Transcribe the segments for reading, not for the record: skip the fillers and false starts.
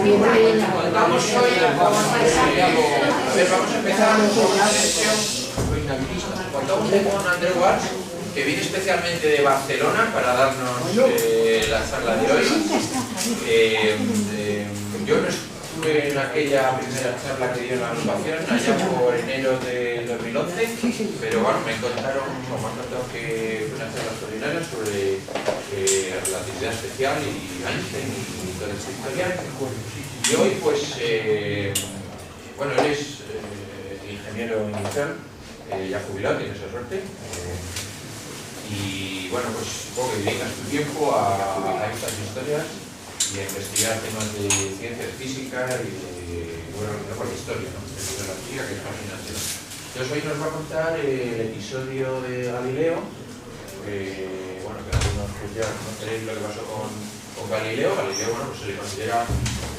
Contamos hoy vamos a empezar con una sesión contamos con Andreu Valls, que viene especialmente de Barcelona para darnos la charla de hoy. Yo no estuve en aquella primera charla que dio en la agrupación allá por enero de 2011, pero bueno, me han contado que fue una charla extraordinaria sobre relatividad especial y Einstein y toda esta historia. Y hoy pues, bueno, él es ingeniero industrial, ya jubilado, tiene esa suerte. Y bueno, pues supongo que dedicas tu tiempo a estas historias y a investigar temas de ciencias físicas y de, bueno, por la historia, ¿no? De la física, que es fascinante. Entonces hoy nos va a contar el episodio de Galileo, bueno, que algunos pues ya conoceréis lo que pasó con Galileo. Galileo, bueno, pues se le considera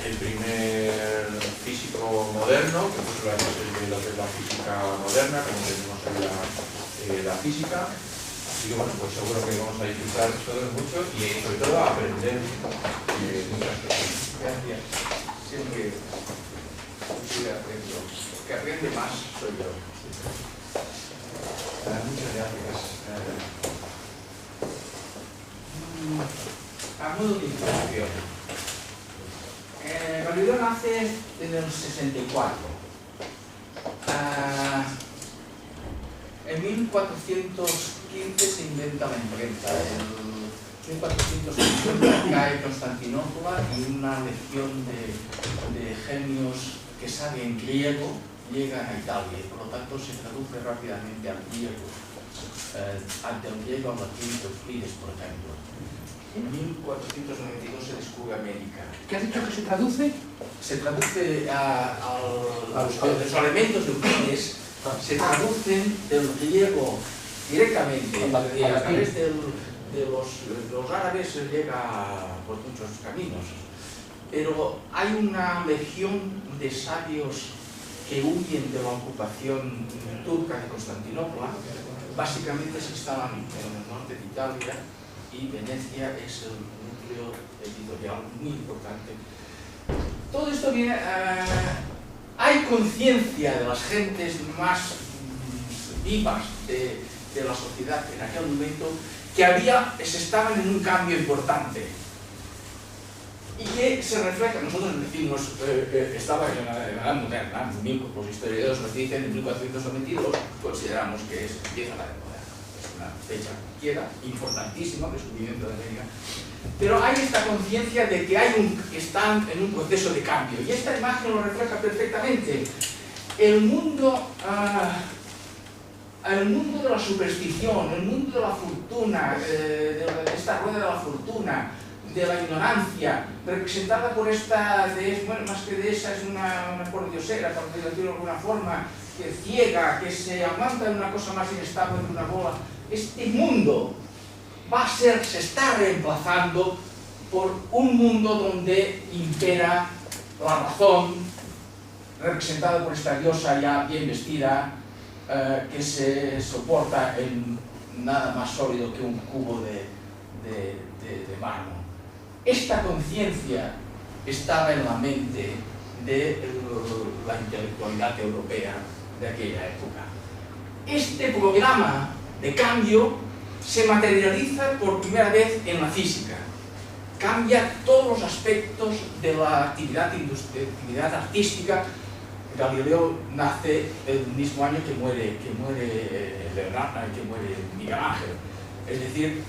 el primer físico moderno, que puso las bases de lo que es la física moderna, como tenemos hoy la física. Así que bueno, pues seguro que vamos a disfrutar todos mucho y sobre todo a aprender muchas cosas. Gracias. Siempre aprendo. El que aprende más soy yo. Muchas gracias. A modo de introducción, Galileo nace en el 64. En 1415 se inventa la imprenta. En 1450 cae Constantinopla y una legión de genios que saben griego llegan a Italia y por lo tanto se traduce rápidamente al griego, ante el griego al latín de Euclides, por ejemplo. En 1492 se descubre América. ¿Qué has dicho que se traduce? Se traduce los elementos de Euclides, se traducen del griego directamente, a través de los árabes se llega por muchos caminos. Pero hay una legión de sabios que huyen de la ocupación turca de Constantinopla, básicamente se instalan en el norte de Italia y Venecia es el núcleo editorial muy importante. Todo esto viene, hay conciencia de las gentes más vivas de la sociedad en aquel momento que se estaban en un cambio importante y que se refleja. Nosotros decimos estaba en la edad moderna, los historiadores nos dicen en 1492, consideramos que empieza la edad moderna. Es una fecha cualquiera, importantísima, el descubrimiento de América. Pero hay esta conciencia de que están en un proceso de cambio y esta imagen lo refleja perfectamente. El mundo de la superstición, el mundo de la fortuna, de esta rueda de la fortuna, de la ignorancia, representada por esta, bueno, más que de esa, es una pordiosera, por decirlo de alguna forma, que ciega, que se aguanta en una cosa más inestable que una bola. Este mundo se está reemplazando por un mundo donde impera la razón, representada por esta diosa ya bien vestida, que se soporta en nada más sólido que un cubo de mármol. Esta conciencia estaba en la mente de la intelectualidad europea de aquella época. Este programa de cambio se materializa por primera vez en la física. Cambia todos los aspectos de la actividad artística. Galileo nace el mismo año que muere Leonardo, que muere Miguel Ángel. Es decir,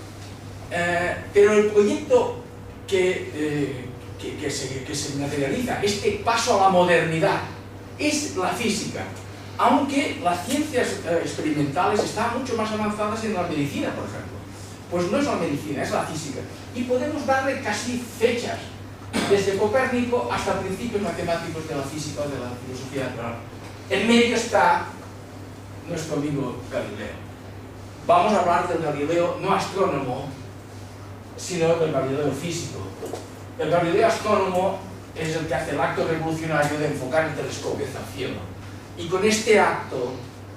pero el proyecto que se materializa, este paso a la modernidad, es la física. Aunque las ciencias experimentales están mucho más avanzadas en la medicina, por ejemplo. Pues no es la medicina, es la física. Y podemos darle casi fechas, desde Copérnico hasta principios matemáticos de la física o de la filosofía natural. En medio está nuestro amigo Galileo. Vamos a hablar del Galileo no astrónomo, sino del Galileo físico. El Galileo astrónomo es el que hace el acto revolucionario de enfocar el telescopio hacia el cielo. Y con este acto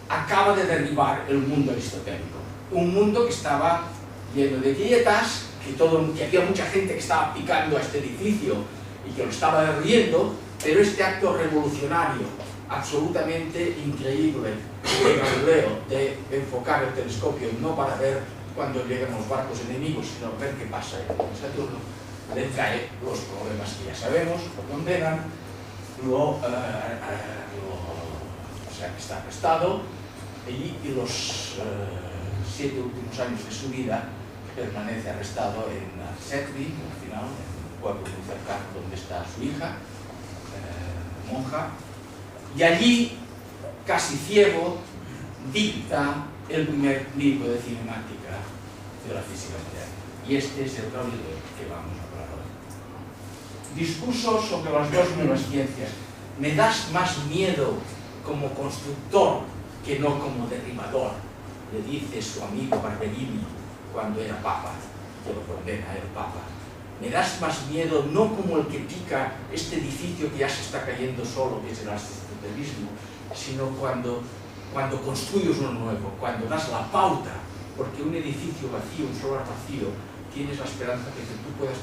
acaba de derribar el mundo aristotélico. Un mundo que estaba lleno de grietas, que había mucha gente que estaba picando a este edificio y que lo estaba derribando, pero este acto revolucionario, absolutamente increíble de Galileo, de enfocar el telescopio no para ver cuando llegan los barcos enemigos, sino ver qué pasa en Saturno, le trae los problemas que ya sabemos, lo condenan, o sea, que está arrestado, y los 7 últimos años de su vida permanece arrestado en Setri, al final, en un pueblo muy cercano donde está su hija, monja, y allí, casi ciego, dicta el primer libro de cinemática de la física moderna. Y este es el Galileo que vamos a hablar hoy. Discurso sobre las dos nuevas ciencias. Me das más miedo como constructor que no como derribador, le dice su amigo Barberini cuando era papa, que lo condena el papa. Me das más miedo no como el que pica este edificio que ya se está cayendo solo, que es el aristotelismo, sino cuando construyes uno nuevo, cuando das la pauta, porque un edificio vacío, un solar vacío, tienes la esperanza de que tú puedas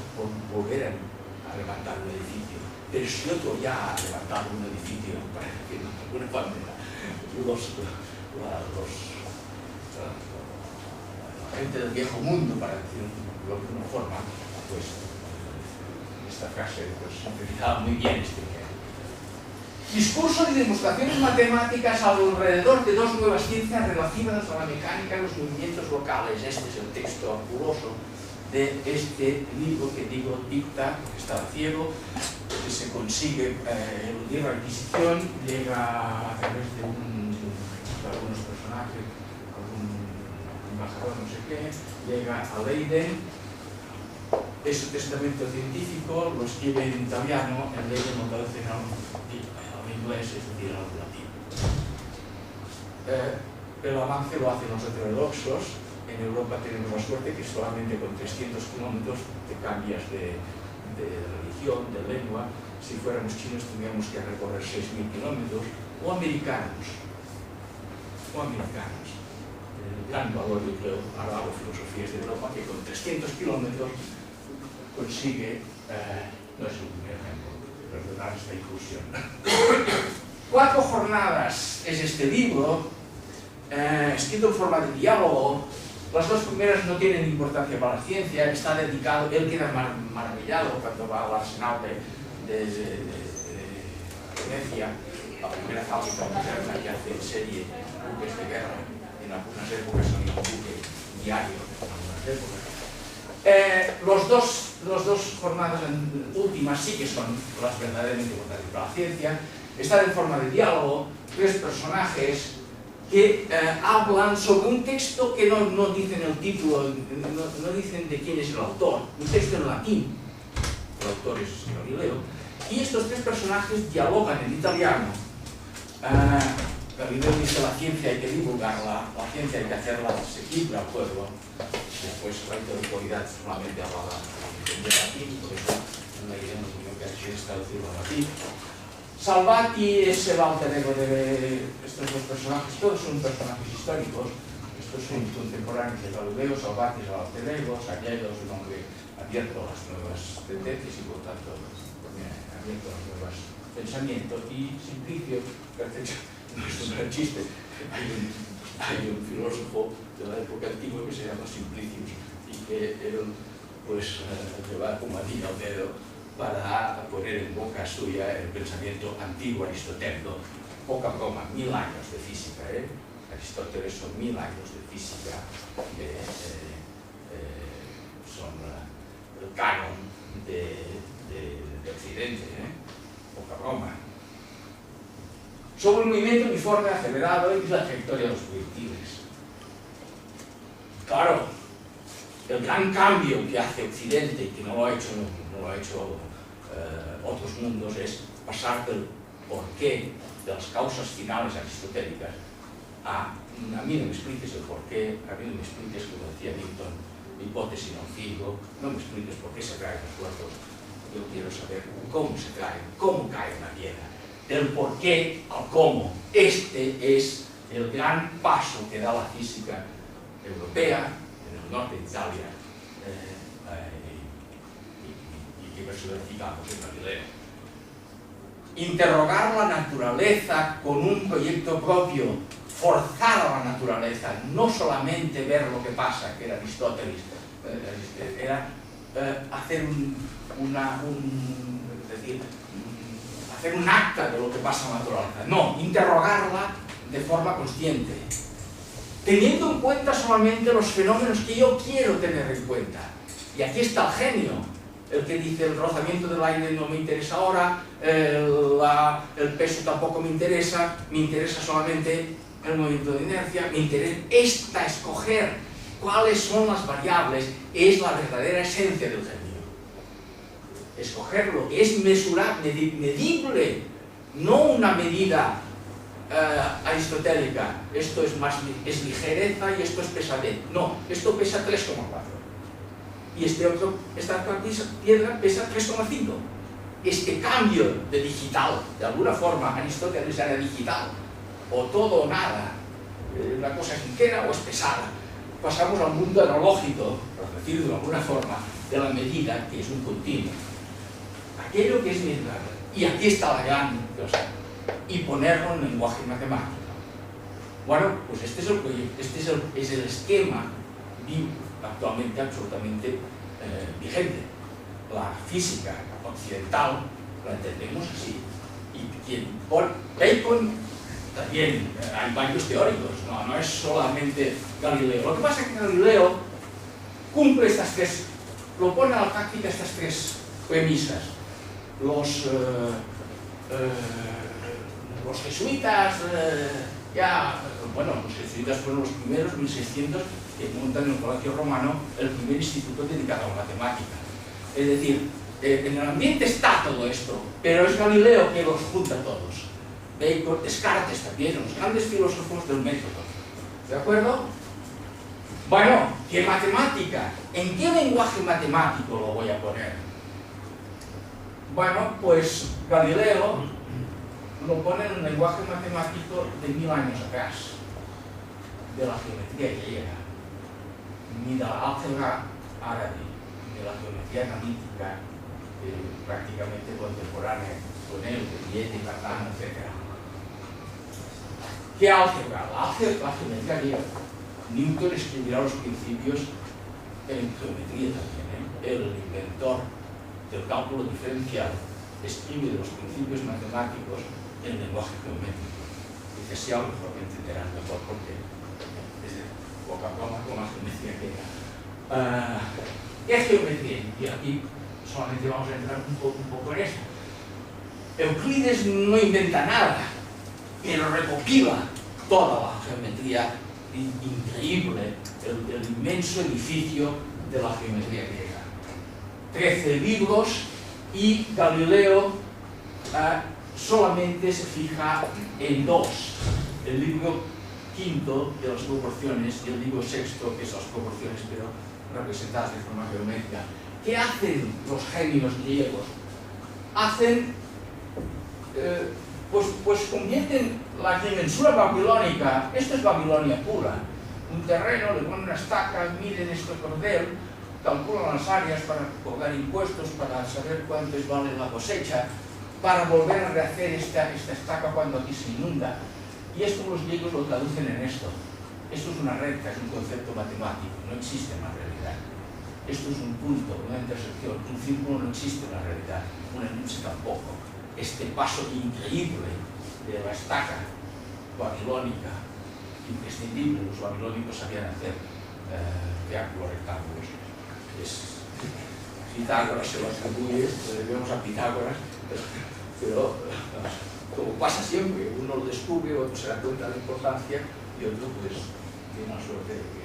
volver a levantar un edificio. Pero si otro ya ha levantado un edificio, parece que de alguna manera la gente del viejo mundo, para decirlo de alguna forma, pues esta frase pues sintetizaba muy bien este tema. Discurso y demostraciones matemáticas alrededor de dos nuevas ciencias relacionadas a la mecánica y los movimientos locales. Este es el texto ampuloso de este libro que digo dicta, que estaba ciego, que se consigue eludir la Inquisición, llega a través de algunos personajes, algún embajador, no sé qué, llega a Leiden. Es un testamento científico, lo escribe en italiano, en Leiden lo traduce al inglés, es decir, al latín. El avance lo hacen los heterodoxos. En Europa tenemos la suerte que solamente con 300 kilómetros te cambias de religión, de lengua. Si fuéramos chinos tendríamos que recorrer 6.000 kilómetros, o americanos. El gran valor, yo creo, ahora hago filosofías de Europa, que con 300 kilómetros consigue, no es un ejemplo, perdonar esta inclusión. 4 jornadas es este libro, escrito en forma de diálogo. Las dos primeras no tienen importancia para la ciencia, está dedicado, él queda maravillado cuando va al arsenal de Venecia, la primera fábrica moderna que hace en serie buques de guerra. En algunas épocas había un buque diario, en algunas épocas. Los dos jornadas últimas sí que son las verdaderamente importantes para la ciencia. Están en forma de diálogo, 3 personajes que hablan sobre un texto que no dicen el título, no dicen de quién es el autor, un texto en latín, el autor es Galileo, y estos 3 personajes dialogan en italiano. Galileo dice: la ciencia hay que divulgarla, la ciencia hay que hacerla asequible al pueblo. Después la intelectualidad solamente hablaba en latín, por eso en la idea no tengo que hacer es traducirlo al latín. Salvati es el alter ego de estos 2 personajes, todos son personajes históricos, estos son contemporáneos de Galileo. Salvati es el alter ego, Sagliero es un hombre abierto a las nuevas tendencias y por tanto abierto a los nuevos pensamientos, y Simplicio, no es un gran chiste, hay un filósofo de la época antigua que se llama Simplicius y que él pues lleva como anillo al dedo para poner en boca suya el pensamiento antiguo aristotélico. Poca broma, 1000 años de física, Aristóteles son 1000 años de física, son el canon de Occidente, poca broma. Sobre el movimiento uniforme acelerado y la trayectoria de los proyectiles. Claro, el gran cambio que hace Occidente y que no lo ha hecho otros mundos es pasar del porqué, de las causas finales aristotélicas, a mí no me expliques el porqué, a mí no me expliques, como decía Newton, hipótesis no figo, no me expliques por qué se traen los cuerpos, yo quiero saber cómo se traen, cómo cae una piedra, del porqué al cómo. Este es el gran paso que da la física europea, en el norte de Italia, y que personificamos en Galileo. Interrogar la naturaleza con un proyecto propio, forzar a la naturaleza, no solamente ver lo que pasa, que era Aristóteles, era hacer hacer un acta de lo que pasa en la naturaleza. No, interrogarla de forma consciente, teniendo en cuenta solamente los fenómenos que yo quiero tener en cuenta. Y aquí está el genio, el que dice el rozamiento del aire no me interesa ahora, el peso tampoco me interesa solamente el movimiento de inercia, me interesa escoger cuáles son las variables, es la verdadera esencia del genio. Escoger lo que es mesurable, medible, no una medida aristotélica, esto es ligereza y esto es pesadez. No, esto pesa 3,4 y esta piedra pesa 3,5. Este cambio de digital, de alguna forma Aristóteles era digital, o todo o nada, una cosa es ligera o es pesada. Pasamos al mundo analógico, por decirlo de alguna forma, de la medida, que es un continuo. Aquello que es medidable. Y aquí está la gran cosa. Y ponerlo en lenguaje matemático. Bueno, pues este es el proyecto, es el esquema actualmente absolutamente vigente. La física occidental la entendemos así. Y Bacon también, hay varios teóricos, no es solamente Galileo. Lo que pasa es que Galileo cumple estas tres, lo pone a la práctica estas tres premisas. Los jesuitas, los jesuitas fueron los primeros, 1600, que montan en el Colegio Romano el primer instituto dedicado a la matemática. Es decir, en el ambiente está todo esto, pero es Galileo que los junta todos. Bacon, Descartes también, los grandes filósofos del método. ¿De acuerdo? Bueno, ¿qué matemática? ¿En qué lenguaje matemático lo voy a poner? Bueno, pues Galileo lo pone en un lenguaje matemático de 1000 años atrás, de la geometría griega, ni de la álgebra árabe, de la geometría analítica, prácticamente contemporánea con él, de Vieta y Cardano, etc. ¿Qué álgebra? La geometría griega. Newton escribirá los principios en geometría también, el inventor del cálculo diferencial escribe los principios matemáticos en lenguaje geométrico. Dice, si algo mejor me entenderán mejor porque es de poca broma con la geometría griega. ¿Qué es geometría? Y aquí solamente vamos a entrar un poco en eso. Euclides no inventa nada, pero recopila toda la geometría increíble, el inmenso edificio de la geometría griega. 13 libros y Galileo solamente se fija en 2. El libro quinto de las proporciones y el libro sexto, que son las proporciones pero representadas de forma geométrica. ¿Qué hacen los genios griegos? Hacen, pues convierten la dimensura babilónica, esto es Babilonia pura, un terreno, le ponen una estaca, miden este cordel, calculan las áreas para cobrar impuestos, para saber cuánto vale la cosecha, para volver a rehacer esta estaca cuando aquí se inunda. Y esto los griegos lo traducen en esto. Esto es una recta, es un concepto matemático, no existe en la realidad. Esto es un punto, una intersección, un círculo no existe en la realidad, una elipse tampoco. Este paso increíble de la estaca babilónica, imprescindible, los babilónicos sabían hacer triángulos, rectángulos. Pitágoras se lo atribuye, lo debemos a Pitágoras, pero como pasa siempre, uno lo descubre, otro se da cuenta de la importancia y otro pues tiene la suerte de que...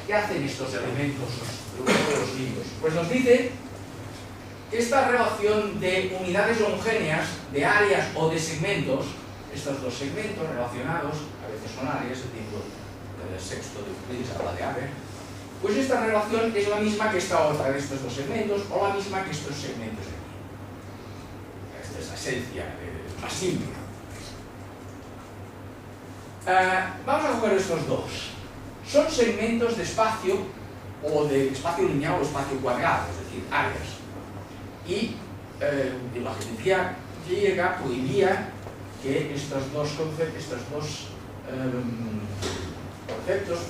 ¿Qué hacen estos elementos de los libros? Pues nos dice que esta relación de unidades homogéneas, de áreas o de segmentos, estos dos segmentos relacionados, a veces son áreas, el libro sexto de Euclides habla de áreas, pues esta relación es la misma que esta otra de estos dos segmentos o la misma que estos segmentos de aquí. Esta es la esencia más simple. Vamos a jugar estos dos. Son segmentos de espacio o de espacio lineal o espacio cuadrado, es decir, áreas. Y la geometría griega prohibía que estos dos conceptos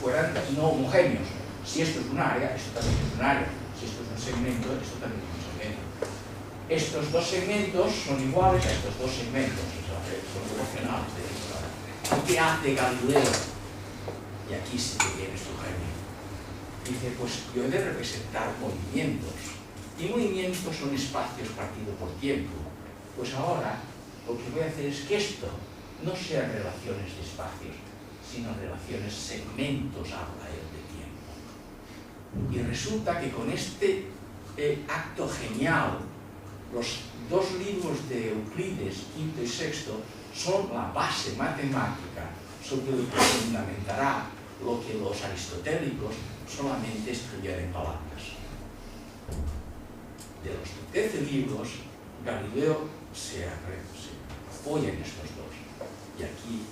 fueran no homogéneos. Si esto es un área, esto también es un área. Si esto es un segmento, esto también es un segmento. Estos dos segmentos son iguales a estos dos segmentos, o sea, son proporcionales. ¿Qué hace Galileo? Y aquí sí que viene su genio. Dice, pues yo he de representar movimientos. Y movimientos son espacios partidos por tiempo. Pues ahora lo que voy a hacer es que esto no sean relaciones de espacios, sino relaciones segmentos, habla él de tiempo. Y resulta que con este acto genial, los dos libros de Euclides, quinto y sexto, son la base matemática sobre lo que fundamentará lo que los aristotélicos solamente escribían en palabras. De los 13 libros, Galileo se apoya en estos dos. Y aquí,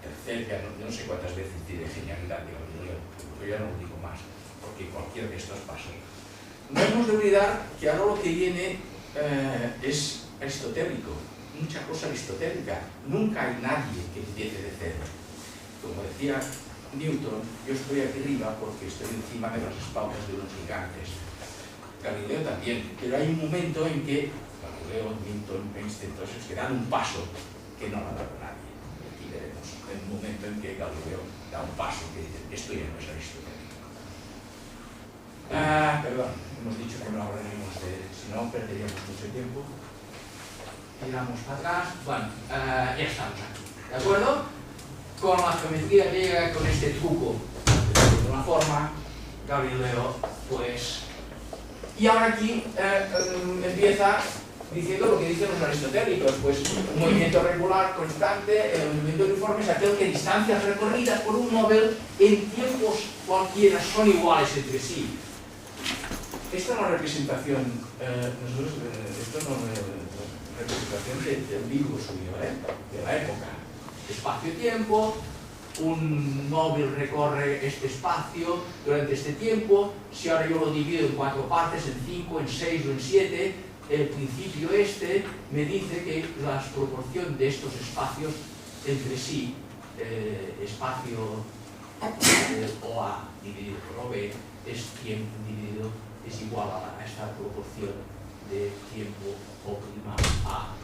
tercer, no sé cuántas veces diré genialidad de Galileo, pero ya no lo digo más, porque cualquiera de estos pasos. No hemos de olvidar que ahora lo que viene es aristotélico, mucha cosa aristotélica. Nunca hay nadie que empiece de cero. Como decía Newton, yo estoy aquí arriba porque estoy encima de las espaldas de unos gigantes. Galileo también, pero hay un momento en que Galileo, Newton, Einstein, todos esos que dan un paso que no lo ha dado nadie. Y aquí veremos el momento en que Galileo da un paso que dice, esto ya no es aristotélico. Perdón, hemos dicho que no hablaremos de él, si no perderíamos mucho tiempo. Tiramos para atrás, bueno, ya estamos aquí, ¿de acuerdo? Con la geometría griega, con este truco de una forma, Galileo, pues... Y ahora aquí empieza diciendo lo que dicen los aristotélicos, pues un movimiento regular, constante, el movimiento uniforme es aquel que distancias recorridas por un móvil en tiempos cualquiera son iguales entre sí. Esta es una representación, esto no es representación del libro suyo, de la época. Espacio-tiempo, un móvil recorre este espacio durante este tiempo. Si ahora yo lo divido en 4 partes, en 5, en 6 o en 7, el principio me dice que la proporción de estos espacios entre sí, espacio OA dividido por OB, es tiempo dividido, es igual a esta proporción de tiempo O' A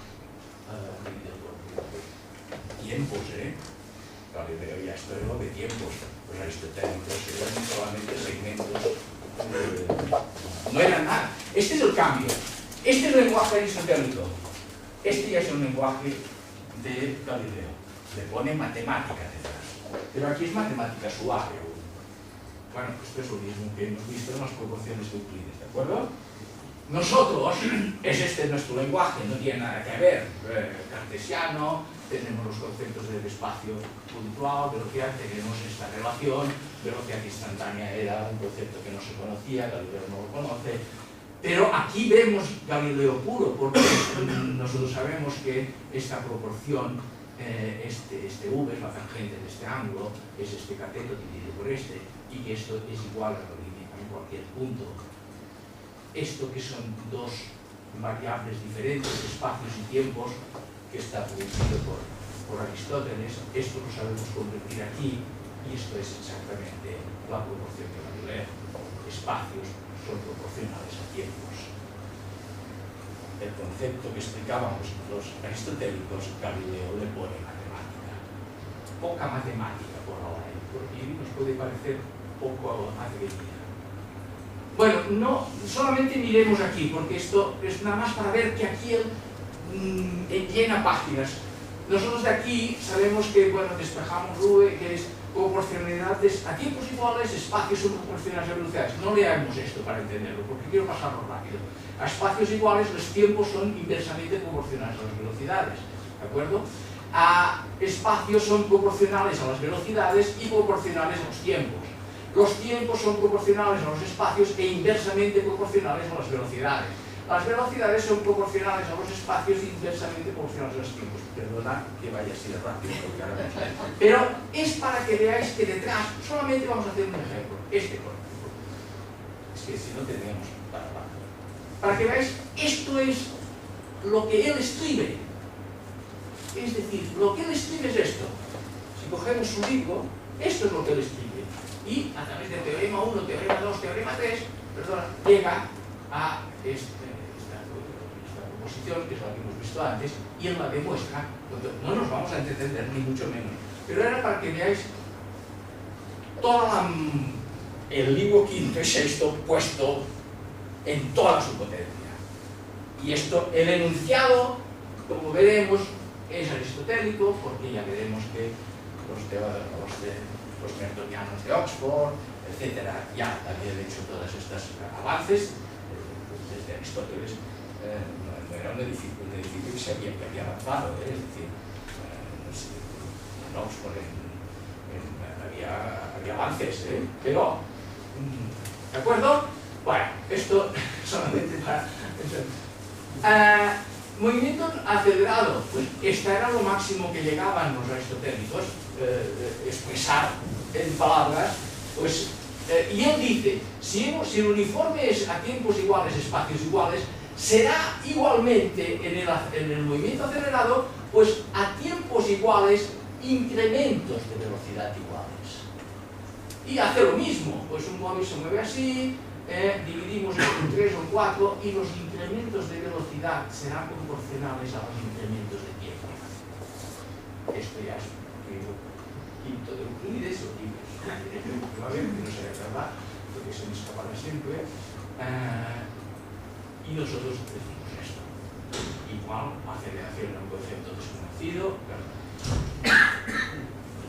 dividido por B. Tiempos, Galileo ya esto es lo de tiempos. Los aristotélicos eran solamente segmentos, no eran nada. Este es el cambio. Este es el lenguaje aristotélico. Este ya es un lenguaje de Galileo. Le pone matemática detrás. Pero aquí es matemática suave. Bueno, esto es lo mismo que hemos visto en las proporciones de Euclides, ¿de acuerdo? Nosotros, este nuestro lenguaje, no tiene nada que ver. Cartesiano, tenemos los conceptos del espacio puntual, velocidad, tenemos esta relación, velocidad instantánea era un concepto que no se conocía, Galileo no lo conoce, pero aquí vemos Galileo puro, porque nosotros sabemos que esta proporción, este V es la tangente de este ángulo, es este cateto dividido por este, y que esto es igual a la línea en cualquier punto. Esto que son dos variables diferentes, espacios y tiempos, que está producido por Aristóteles, esto lo sabemos convertir aquí, y esto es exactamente la proporción de Galileo. Espacios son proporcionales a tiempos. El concepto que explicábamos los aristotélicos, Galileo le pone matemática. Poca matemática por ahora, porque nos puede parecer poco matemática. Bueno, no, solamente miremos aquí, porque esto es nada más para ver que aquí él llena páginas. Nosotros de aquí sabemos que, bueno, despejamos Rue, que es proporcionalidades a tiempos iguales, espacios son proporcionales a velocidades. No leamos esto para entenderlo, porque quiero pasarlo rápido. A espacios iguales, los tiempos son inversamente proporcionales a las velocidades, ¿de acuerdo? A espacios son proporcionales a las velocidades y proporcionales a los tiempos. Los tiempos son proporcionales a los espacios e inversamente proporcionales a las velocidades. Las velocidades son proporcionales a los espacios e inversamente proporcionales a los tiempos. Perdona que vaya así de rápido, porque ahora no. Pero es para que veáis que detrás solamente vamos a hacer un ejemplo, este por ejemplo. Es que si no tendríamos para abajo. Para que veáis, esto es lo que él escribe. Es decir, lo que él escribe es esto. Si cogemos su libro, esto es lo que él escribe. Y a través de teorema 1, teorema 2, teorema 3, llega a esta proposición, que es la que hemos visto antes, y él la demuestra. No nos vamos a entender, ni mucho menos. Pero era para que veáis el libro quinto y sexto puesto en toda su potencia. Y esto, el enunciado, como veremos, es aristotélico, porque ya veremos que los newtonianos de Oxford, etcétera, ya habían hecho todos estos avances. Desde Aristóteles no era un edificio que se había avanzado, es decir, en Oxford había avances, pero, ¿de acuerdo? Bueno, esto solamente para... movimiento acelerado, pues esta era lo máximo que llegaban los aristotélicos, expresar en palabras, pues, y él dice, si el uniforme es a tiempos iguales, espacios iguales, será igualmente en el movimiento acelerado, pues a tiempos iguales, incrementos de velocidad iguales. Y hace lo mismo, pues un móvil se mueve así, dividimos en 3 o 4 y los incrementos de velocidad serán proporcionales a los incrementos de tiempo. Esto ya es quinto de Euclides, o última vez, que no se verdad, porque se me escapará siempre, y nosotros decimos esto. Igual, aceleración a un concepto desconocido,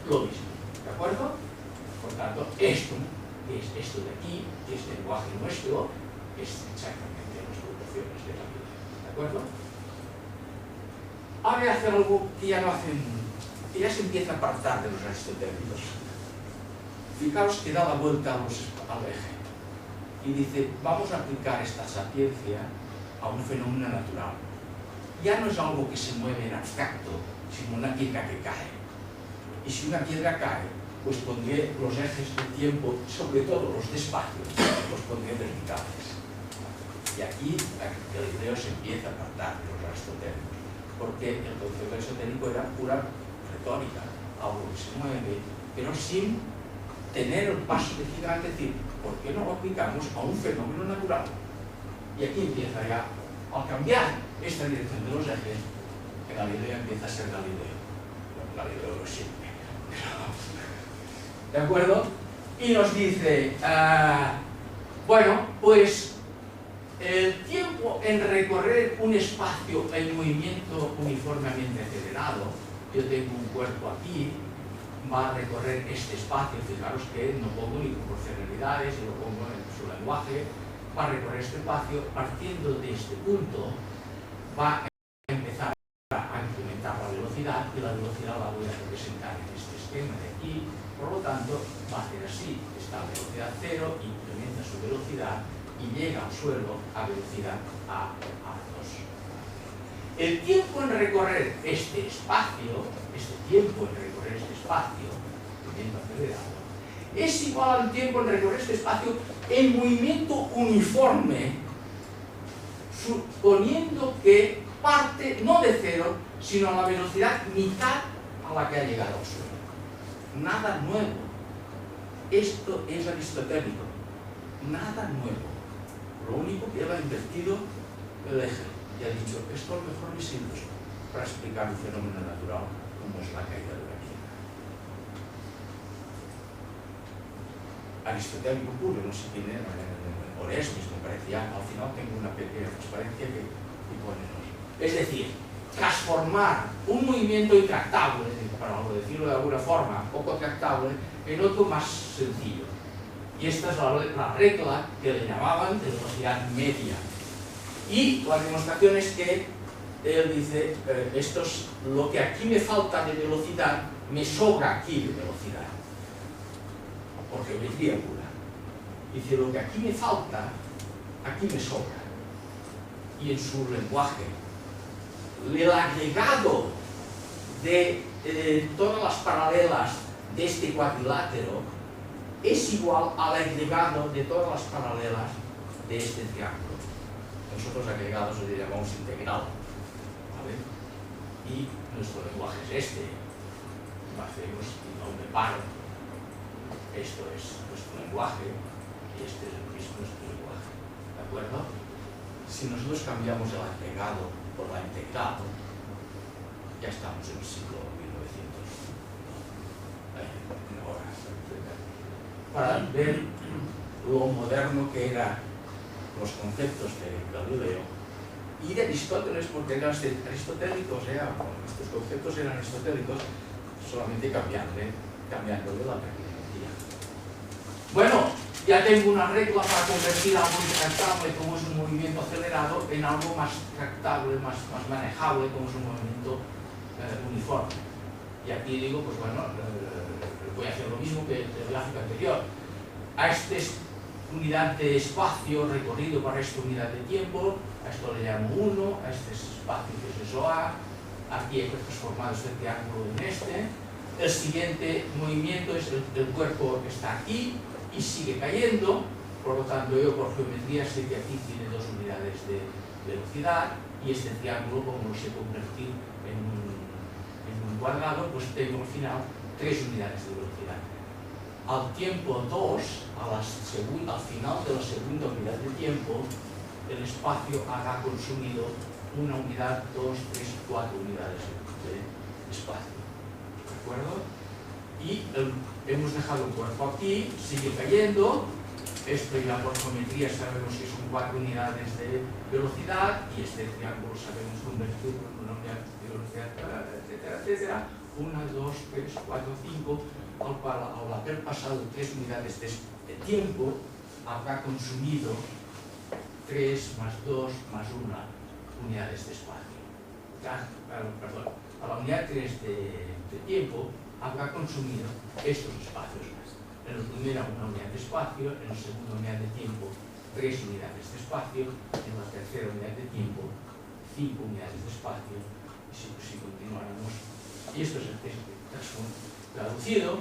lo mismo, ¿de acuerdo? Por tanto, esto, que es esto de aquí, que es el lenguaje nuestro, es exactamente las proporciones de la vida, ¿de acuerdo? Ahora voy a hacer algo que ya no hacen, que ya se empieza a apartar de los aristotélicos. Fijaos que da la vuelta al eje y dice, vamos a aplicar esta sapiencia a un fenómeno natural. Ya no es algo que se mueve en abstracto, sino una piedra que cae. Y si una piedra cae, pues pondré los ejes de tiempo, sobre todo los de espacio, los pondré verticales. Y aquí Galileo se empieza a apartar de los aristotélicos, porque el concepto aristotélico era pura retórica, algo que se mueve, pero sin tener el paso de gigante, es decir, ¿por qué no lo aplicamos a un fenómeno natural? Y aquí empieza ya, al cambiar esta dirección de los ejes, que Galileo empieza a ser Galileo. Galileo lo siempre. ¿De acuerdo? Y nos dice, bueno, pues el tiempo en recorrer un espacio en movimiento uniformemente acelerado, yo tengo un cuerpo aquí, va a recorrer este espacio, fijaros que no pongo ni proporcionalidades, yo lo pongo en su lenguaje, va a recorrer este espacio, partiendo de este punto, va a empezar a incrementar la velocidad, y la velocidad la voy a representar en este esquema de aquí. Por lo tanto, va a hacer así, está a velocidad 0, incrementa su velocidad y llega al suelo a velocidad A2. El tiempo en recorrer este espacio, movimiento acelerado, es igual al tiempo en recorrer este espacio en movimiento uniforme, suponiendo que parte no de 0, sino a la velocidad mitad a la que ha llegado al suelo. Nada nuevo. Esto es aristotélico. Nada nuevo. Lo único que él ha invertido el eje y ha dicho, esto a lo mejor me sirve para explicar un fenómeno natural como es la caída de una piedra. Aristotélico puro, no sé quién era, Orestes, me parecía, al final tengo una pequeña transparencia que pone. Es decir, transformar un movimiento intractable, para decirlo de alguna forma, poco tractable, en otro más sencillo. Y esta es la regla que le llamaban de velocidad media. Y la demostración es que él dice, esto es lo que aquí me falta de velocidad, me sobra aquí de velocidad. Por geometría pura. Dice, lo que aquí me falta, aquí me sobra. Y en su lenguaje, el agregado de todas las paralelas de este cuadrilátero es igual al agregado de todas las paralelas de este triángulo. Nosotros agregados le llamamos integral, ¿vale? Y nuestro lenguaje es este. Hacemos y no me paro. Esto es nuestro lenguaje y este es nuestro lenguaje. ¿De acuerdo? Si nosotros cambiamos el agregado por la integral, ya estamos en el siglo 1900. Para ver lo moderno que eran los conceptos de Galileo y de Aristóteles, porque eran aristotélicos, estos conceptos eran aristotélicos, solamente cambiándole la terminología. Bueno, ya tengo una regla para convertir algo intractable como es un movimiento acelerado en algo más tractable, más manejable como es un movimiento uniforme. Y aquí digo, pues bueno, voy a hacer lo mismo que el gráfico anterior. A esta unidad de espacio recorrido para esta unidad de tiempo, a esto le llamo 1, a este espacio que es eso A, aquí he transformado este triángulo en este. El siguiente movimiento es el cuerpo que está aquí y sigue cayendo, por lo tanto yo por geometría sé que aquí tiene 2 unidades de velocidad y este triángulo, como lo sé convertir en un cuadrado, pues tengo al final 3 unidades de velocidad. Al tiempo 2, al final de la segunda unidad de tiempo, el espacio habrá consumido una unidad, 2, 3, 4 unidades de espacio. ¿De acuerdo? Y hemos dejado el cuerpo aquí, sigue cayendo. Esto ya por geometría sabemos que son 4 unidades de velocidad y este triángulo sabemos convertirlo en una unidad de velocidad, etcétera, etcétera. 1, 2, 3, 4, 5, al cual al haber pasado 3 unidades de tiempo habrá consumido 3 más 2 más 1 unidades de espacio. Perdón, a la unidad 3 de tiempo habrá consumido estos espacios. En la primera una unidad de espacio, en la segunda unidad de tiempo 3 unidades de espacio, en la tercera unidad de tiempo 5 unidades de espacio, y si continuáramos. Y esto es traducido,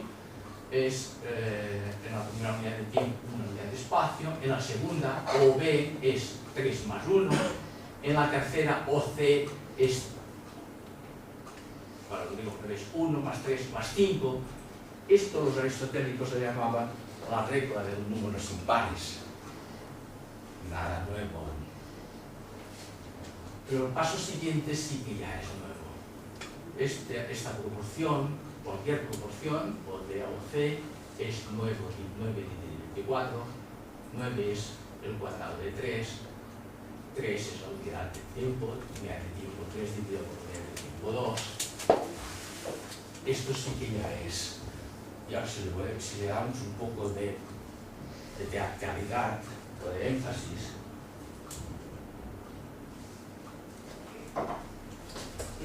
es en la primera unidad de tiempo una unidad de espacio, en la segunda OB es 3 más 1, en la tercera OC es, para lo digo que es 1 más 3 más 5. Esto los aristotélicos se llamaban la regla de los números impares. Nada nuevo. Pero el paso siguiente sí que ya es nuevo. Esta proporción, cualquier proporción, o D o C, es 9 dividido por 4, 9 es el cuadrado de 3, 3 es la unidad de tiempo, unidad de tiempo 3 dividido por unidad de tiempo 2. Esto sí que ya es. Y ahora si le damos un poco de teatralidad o de énfasis,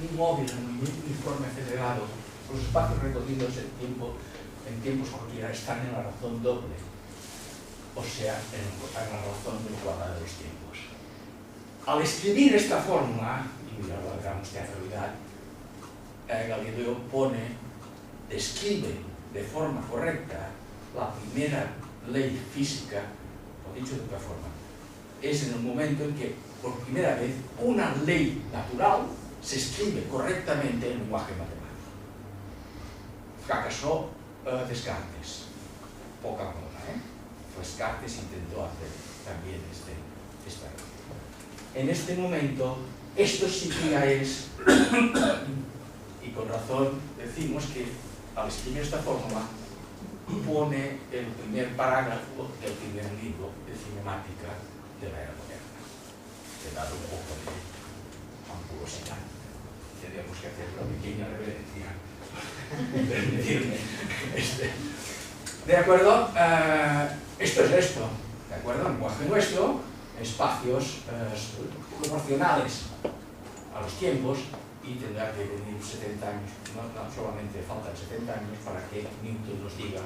un móvil en movimiento uniforme acelerado, los espacios recorridos en tiempos cualquiera están en la razón doble, o sea, en la razón del cuadrado de los tiempos. Al escribir esta fórmula, y ya lo hagamos teatralidad, Galileo describe de forma correcta la primera ley física, o dicho de otra forma, es en el momento en que por primera vez una ley natural se escribe correctamente en lenguaje matemático. Fracasó Descartes, poca broma, Descartes intentó hacer también esta ley. En este momento, esto sí que ya es, y con razón decimos que al escribir esta fórmula pone el primer parágrafo del primer libro de cinemática de la era moderna. He dado un poco de ampulosidad. Tendríamos que hacer una pequeña reverencia. Permitirme. ¿De acuerdo? Esto es esto. ¿De acuerdo? Lenguaje nuestro, espacios proporcionales a los tiempos, y tendrá que venir 70 años, no solamente faltan 70 años para que Newton nos diga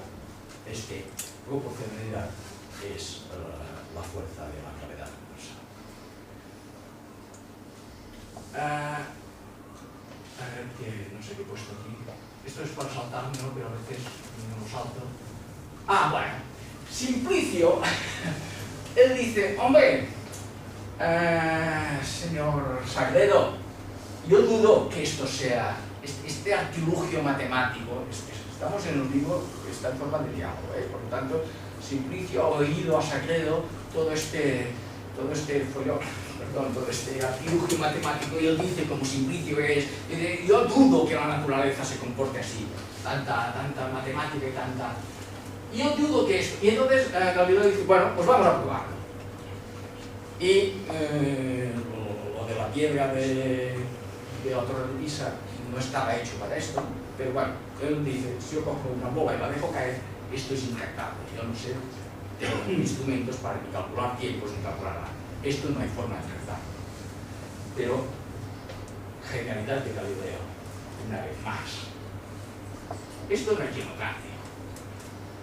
que proporcionalidad es la fuerza de la gravedad universal. A ver, que no sé qué he puesto aquí. Esto es para saltarme, ¿no? Pero a veces no lo salto. Bueno. Simplicio él dice, hombre, señor Sagredo, yo dudo que esto sea, este artilugio matemático, estamos en un libro que está en forma de diálogo, por lo tanto, Simplicio ha oído a Sagredo todo este follón, perdón, todo este artilugio matemático, y él dice, como Simplicio es, yo dudo que la naturaleza se comporte así, tanta matemática y tanta... Yo dudo que esto. Y entonces Galileo dice, bueno, pues vamos a probarlo. Y lo de la piedra de la Torre de Pisa no estaba hecho para esto, pero bueno, él dice, si yo cojo una bola y la dejo caer, esto es intactable. Yo no sé, tengo instrumentos para ni calcular tiempos ni calcular nada. Esto no hay forma de acertar. Pero, genialidad de Galileo, una vez más. Esto no es democracia.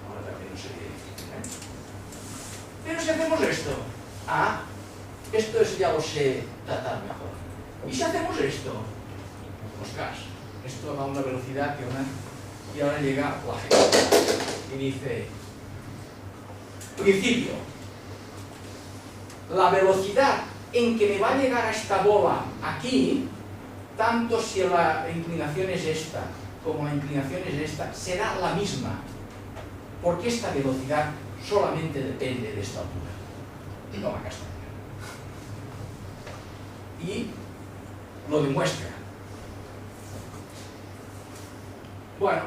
Ahora también no sé qué decir, Pero si hacemos esto, esto ya lo sé tratar mejor. Y si hacemos esto, ostras, esto va a una velocidad que y ahora llega la gente y dice, principio, la velocidad en que me va a llegar a esta bola aquí, tanto si la inclinación es esta como la inclinación es esta, será la misma, porque esta velocidad solamente depende de esta altura, y no la castaña. Y lo demuestra. Bueno,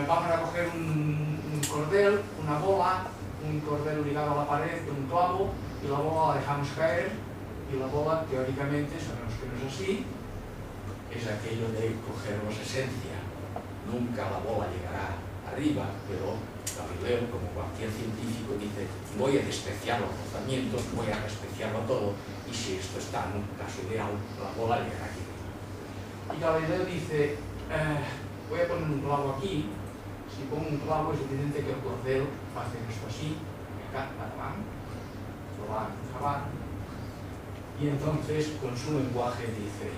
vamos a coger un cordel, una bola, un cordel ligado a la pared con un clavo, y la bola la dejamos caer, y la bola, teóricamente, sabemos que no es así, es aquello de cogeros esencia. Nunca la bola llegará arriba, pero Galileo, como cualquier científico, dice, voy a despreciar los rozamientos, voy a despreciarlo todo, y si esto está en un caso ideal, la bola llegará aquí. Y Galileo dice, voy a poner un clavo aquí, si pongo un clavo es evidente que el cordel va a hacer esto así, acá, lo va a encajar, y entonces con su lenguaje dice,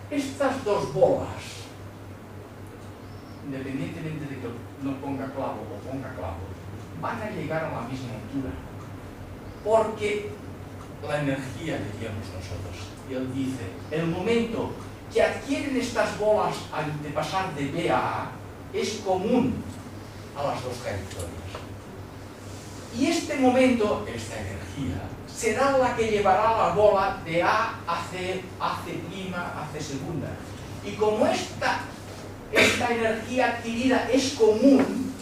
estas dos bolas, independientemente de que no ponga clavo o ponga clavo, van a llegar a la misma altura, porque la energía, diríamos nosotros, y él dice, el momento que adquieren estas bolas de pasar de B a A es común a las dos trayectorias. Y este momento, esta energía, será la que llevará la bola de A a C, a C', a C segunda. Y como esta energía adquirida es común,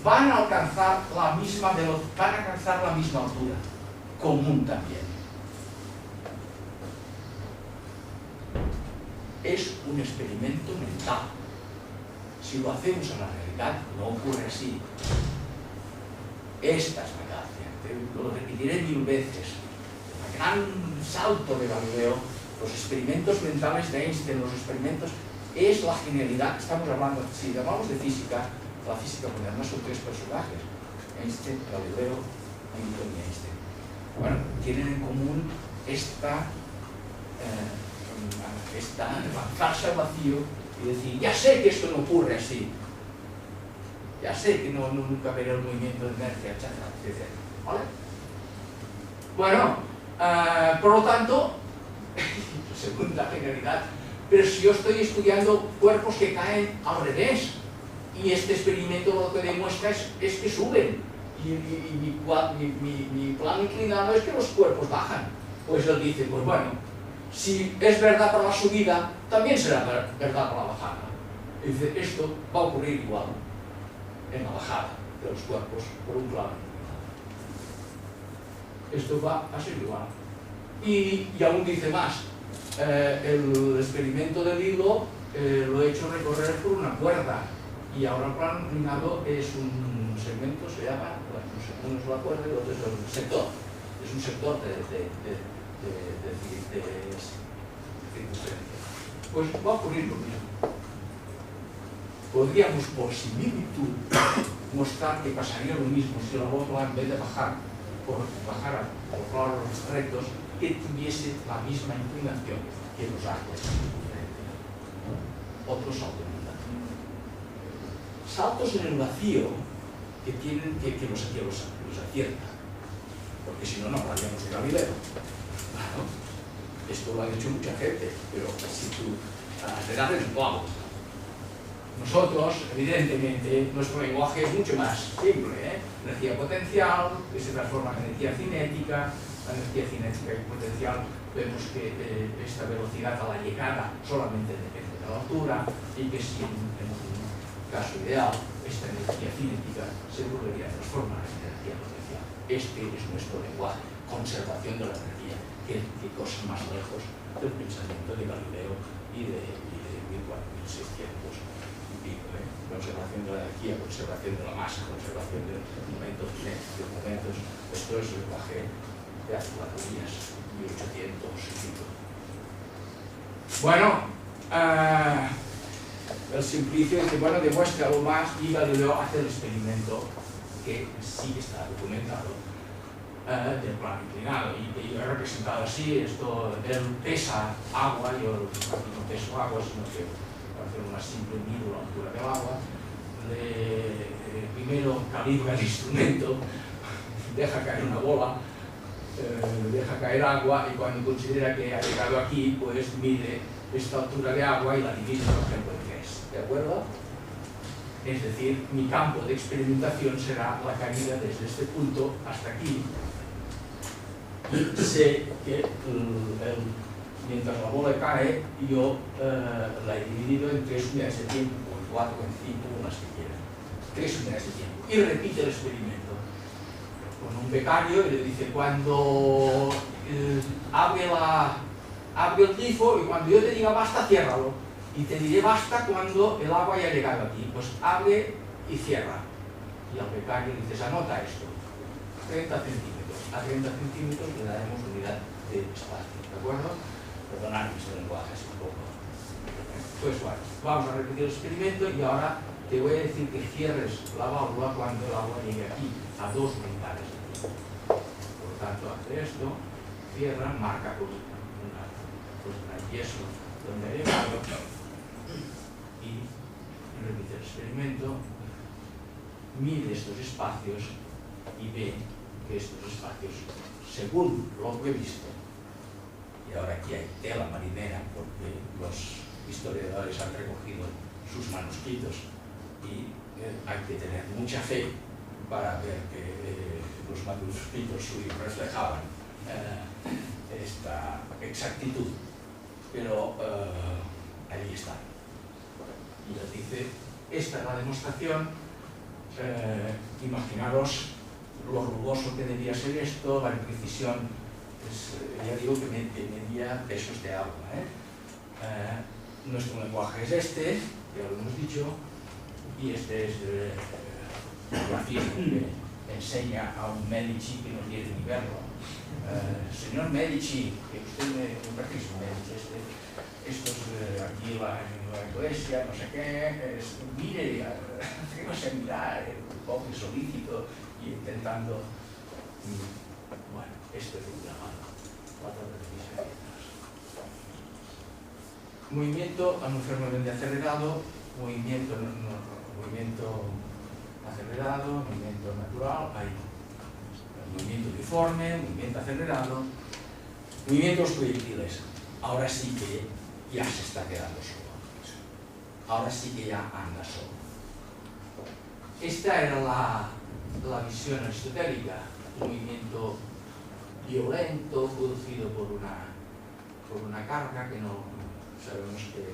van a alcanzar la misma velocidad, van a alcanzar la misma altura, común también. Es un experimento mental. Si lo hacemos en la realidad, no ocurre así. Esta es la gracia. Lo repetiré 1000 veces. El gran salto de Galileo, los experimentos mentales de Einstein, los experimentos, es la genialidad. Estamos hablando, si hablamos de física, la física moderna son 3 personajes: Einstein, Galileo, Newton y Einstein. Bueno, tienen en común esta lanzarse al vacío y decir, ya sé que esto no ocurre así, ya sé que nunca veré el movimiento de inercia, etc. ¿Vale? Bueno, por lo tanto, segunda genialidad, pero si yo estoy estudiando cuerpos que caen al revés, y este experimento lo que demuestra es que suben, y mi plano inclinado es que los cuerpos bajan, pues él dice, pues bueno, si es verdad para la subida, también será verdad para la bajada. Y dice, esto va a ocurrir igual en la bajada de los cuerpos por un plano. Esto va a ser igual. Y aún dice más, el experimento del hilo lo he hecho recorrer por una cuerda, y ahora el plano inclinado es un segmento, se llama, bueno, uno es la cuerda y el otro es el sector. Es un sector de circunferencia. Pues va a ocurrir lo mismo. Podríamos, por similitud, mostrar que pasaría lo mismo si la bola, en vez de bajar por planos rectos, que tuviese la misma inclinación que los arcos. Otro salto en el vacío. Saltos en el vacío los acierta. Porque si no, no hablaríamos de Galileo. Claro, esto lo ha dicho mucha gente, pero si tú te das el clavo. Nosotros, evidentemente, nuestro lenguaje es mucho más simple, ¿eh? Energía potencial, que se transforma en energía cinética. La energía cinética y potencial, vemos que esta velocidad a la llegada solamente depende de la altura, y que si en un caso ideal esta energía cinética se volvería a transformar en energía potencial. Este es nuestro lenguaje, conservación de la energía, que cosa más lejos del pensamiento de Galileo y de 1600 y pico. Conservación de la energía, conservación de la masa, conservación del momento cinético, de momentos. Esto es el lenguaje de hace 4 días, 1800 y pico. Bueno, el Simplicio dice, bueno, demuestra algo más, y Galileo hace el experimento que sí que está documentado del plano inclinado, y que yo he representado así. Esto, él pesa agua, yo aquí no peso agua, sino que para hacer una simple mido la altura del agua, primero calibra el instrumento, deja caer una bola, deja caer agua, y cuando considera que ha llegado aquí, pues mide esta altura de agua y la divide, por ejemplo, en 3, ¿de acuerdo? Es decir, mi campo de experimentación será la caída desde este punto hasta aquí. Y sé que mientras la bola cae, yo la he dividido en 3 unidades de tiempo, o en 4, o en 5, unas que quieran. 3 unidades de tiempo. Y repite el experimento con un becario y le dice, cuando abre el grifo, y cuando yo te diga basta, ciérralo. Y te diré basta cuando el agua haya llegado aquí. Pues abre y cierra. Y al becario le dices, anota esto, 30 centímetros. A 30 centímetros le daremos unidad de espacio, ¿de acuerdo? Perdonad, ese lenguaje es un poco. Pues bueno, vamos a repetir el experimento, y ahora te voy a decir que cierres la válvula cuando el agua llegue aquí, a 2 unidades de tiempo. Por tanto, hace esto, cierra, marca con una yeso donde ha llegado, y repite el experimento, mide estos espacios y ve que estos espacios, según lo que he visto, y ahora aquí hay tela marinera porque los historiadores han recogido sus manuscritos, y hay que tener mucha fe para ver que los manuscritos suyos reflejaban esta exactitud, pero ahí está. Y les dice, esta es la demostración, imaginaros lo rugoso que debía ser esto, la imprecisión, ya digo que medía pesos de agua. Nuestro lenguaje es este, ya lo hemos dicho, y este es la fiesta que enseña a un Medici que no quiere ni verlo. Señor Medici, que usted me parece que es un Medici, esto es aquí en la iglesia, no sé qué, mire, no sé, mirar, un poco solícito y intentando. Bueno, esto es un llamado. 4 repeticiones. Movimiento anunciarmente acelerado, movimiento acelerado, movimiento natural, ahí. Movimiento uniforme, movimiento acelerado, movimientos proyectiles. Ahora sí que ya se está quedando solo. Ahora sí que ya anda solo. Esta era la visión aristotélica, un movimiento violento producido por una carga que no sabemos que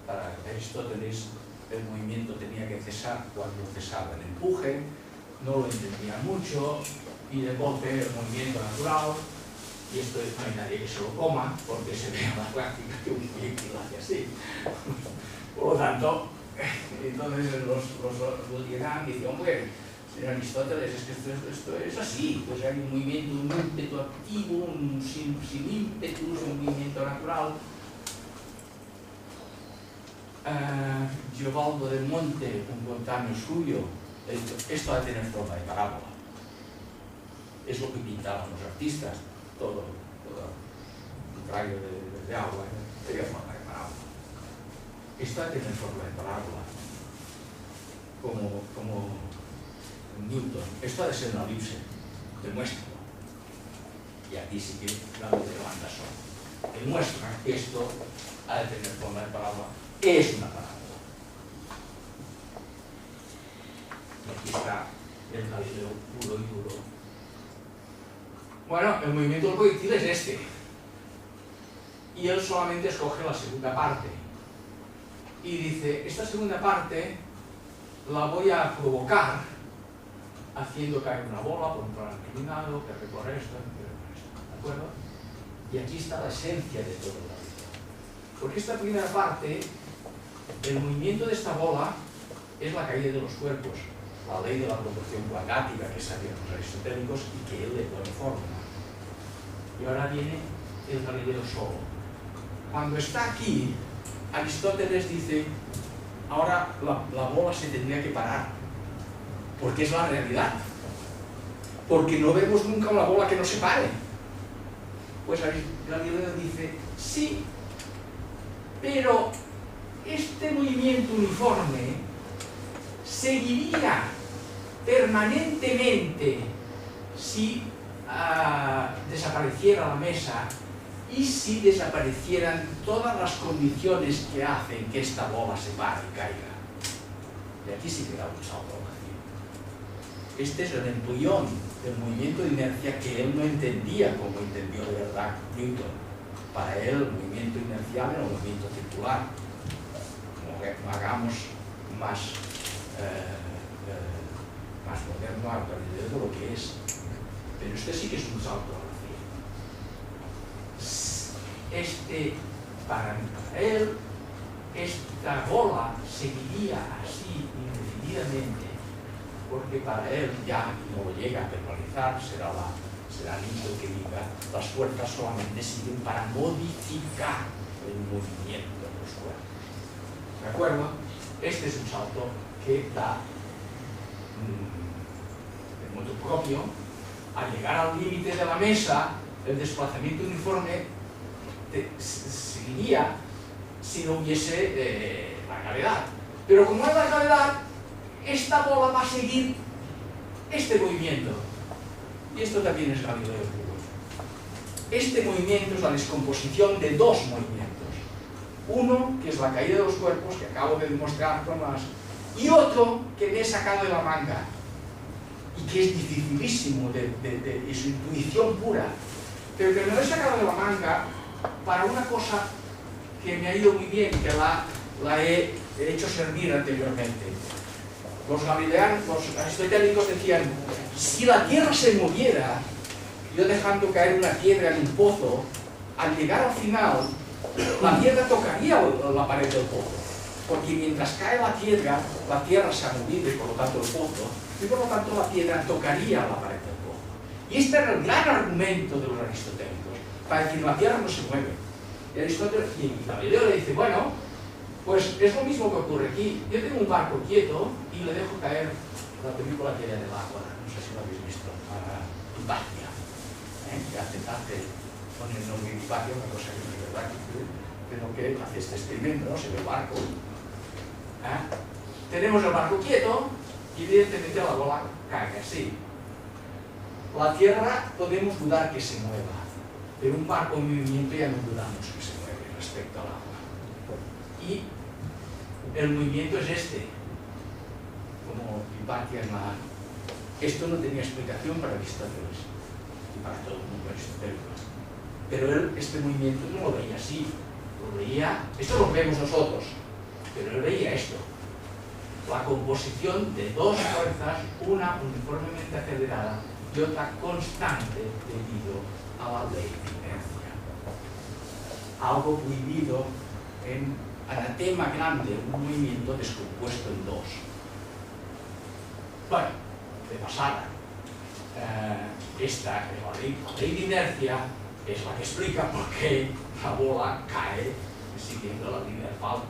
para Aristóteles el movimiento tenía que cesar cuando cesaba el empuje, no lo entendía mucho, y de golpe el movimiento natural, y esto no hay nadie que se lo coma porque se ve en la práctica que un proyectil hace así. Por lo tanto, entonces los llegan y dicen, hombre, señor Aristóteles, es que esto es así, pues hay un movimiento, un ímpetu activo, sin ímpetus, un movimiento natural. Giovaldo del Monte, un contáneo suyo, esto ha de tener forma de parábola. Es lo que pintaban los artistas, todo un rayo de agua, tenía forma de parábola. Esto ha de tener forma de parábola, como Newton, esto ha de ser una elipse, demuéstralo. Y aquí sí que Galileo anda solo. Demuestra que esto ha de tener forma de parábola, es una parábola. Y aquí está el Galileo puro y duro. Bueno, el movimiento del proyectil es este. Y él solamente escoge la segunda parte. Y dice, esta segunda parte la voy a provocar haciendo caer una bola por un plano inclinado, que recorre esto, ¿de acuerdo? Y aquí está la esencia de todo el Galileo. Porque esta primera parte, el movimiento de esta bola es la caída de los cuerpos, la ley de la proporción cuadrática que sabían los aristotélicos y que él le pone forma. Y ahora viene el Galileo solo. Cuando está aquí, Aristóteles dice, ahora la bola se tendría que parar, porque es la realidad, porque no vemos nunca una bola que no se pare. Pues Galileo dice, sí, pero este movimiento uniforme seguiría permanentemente si desapareciera la mesa y si desaparecieran todas las condiciones que hacen que esta bola se pare y caiga. Y aquí sí que da un salto vacío. Este es el embrión del movimiento de inercia que él no entendía como entendió de verdad Newton. Para él el movimiento inercial era un movimiento circular. Como que hagamos más moderno al Galileo de lo que es. Pero este sí que es un salto al vacío. Para él, esta bola seguiría así indefinidamente, porque para él ya no lo llega a verbalizar, será Newton que diga, las fuerzas solamente sirven para modificar el movimiento de los cuerpos. ¿De acuerdo? Este es un salto que da de modo propio. Al llegar al límite de la mesa, el desplazamiento uniforme seguiría si no hubiese la gravedad. Pero como hay la gravedad, esta bola va a seguir este movimiento. Y esto también es Galileo puro. Este movimiento es la descomposición de dos movimientos. Uno, que es la caída de los cuerpos, que acabo de demostrar con más, y otro que me he sacado de la manga, y que es dificilísimo, es intuición pura, pero que me lo he sacado de la manga para una cosa que me ha ido muy bien, que la he hecho servir anteriormente. Los galileanos, los aristotélicos decían, si la Tierra se moviera, yo dejando caer una piedra en un pozo, al llegar al final, la piedra tocaría la pared del pozo, porque mientras cae la piedra, la Tierra se ha movido y por lo tanto el pozo, y por lo tanto la piedra tocaría la pared del pozo. Y este era el gran argumento de los aristotélicos, para decir la Tierra no se mueve. Y Aristóteles y Galileo le dice, bueno, pues es lo mismo que ocurre aquí. Yo tengo un barco quieto y le dejo caer la película que hay del agua, no sé si lo habéis visto, a Hipatia, que hace con el nombre Hipatia, una cosa que no es verdad, pero que hace este experimento, ¿no? Se ve el barco. Tenemos el barco quieto y evidentemente la bola cae así. La Tierra podemos dudar que se mueva, pero un barco en movimiento ya no dudamos que se mueve respecto al agua. Y el movimiento es este, como Hipatia en la... Esto no tenía explicación para Aristóteles y para todo el mundo aristotélico. Pero él este movimiento no lo veía así, lo veía... Esto lo vemos nosotros, pero él veía esto. La composición de dos fuerzas, una uniformemente acelerada y otra constante debido a la ley de inercia. Algo prohibido en anatema grande, un movimiento descompuesto en dos. Bueno, de pasada, esta es la ley de inercia, es la que explica por qué la bola cae siguiendo la línea de Paul.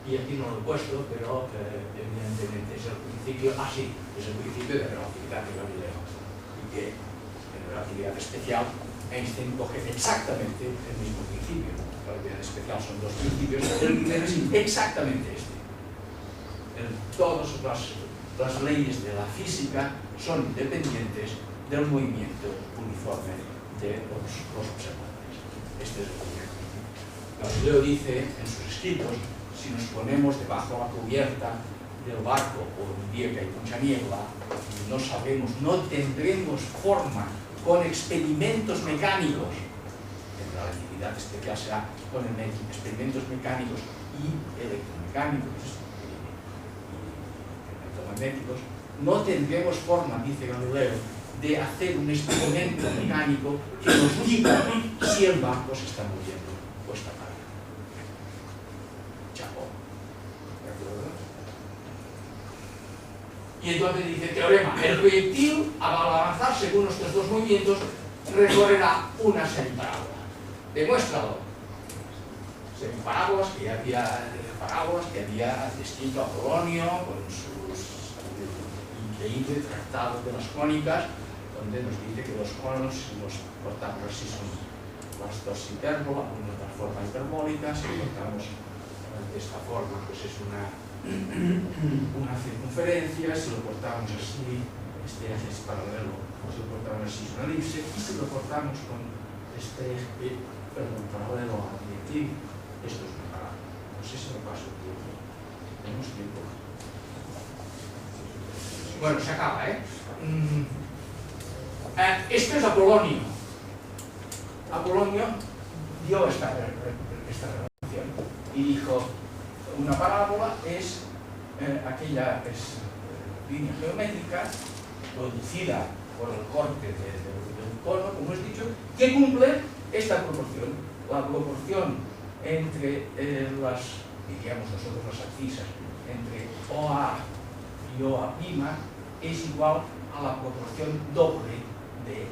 Y aquí no lo he puesto, pero evidentemente es el principio, es el principio de relatividad de Galileo. Y que en relatividad especial Einstein coge exactamente el mismo principio. La relatividad especial son dos principios, el primero es exactamente este. Todas las las leyes de la física son independientes del movimiento uniforme de los observadores. Este es el problema. Galileo dice en sus escritos, si nos ponemos debajo de la cubierta del barco por un día que hay mucha niebla, no sabemos, no tendremos forma con experimentos mecánicos. La relatividad especial será con experimentos mecánicos y electromecánicos y electromagnéticos. No tendremos forma, dice Galileo, de hacer un experimento mecánico que nos diga si el barco se está moviendo o está parado. Chapó. ¿De acuerdo? Y entonces dice, teorema, el proyectil al avanzar según estos dos movimientos recorrerá una semiparábola. Demuéstralo. Semiparábolas que había descrito Apolonio con sus increíbles tratados de las cónicas, donde nos dice que los conos, si los cortamos así, son las dos hipérbolas, una otra forma hiperbólica, si lo cortamos de esta forma, pues es una circunferencia, si lo cortamos así, este eje es paralelo, si lo cortamos así es una elipse, y si lo cortamos con este eje, paralelo al proyectil, esto es una parábola. No sé si me paso el tiempo. Tenemos tiempo. Bueno, se acaba, ¿eh? Esto es Apolonio. Apolonio dio esta relación y dijo, una parábola es aquella línea geométrica producida por el corte de un cono, como he dicho, que cumple esta proporción. La proporción entre diríamos nosotros las abscisas, entre OA y OA' es igual a la proporción doble de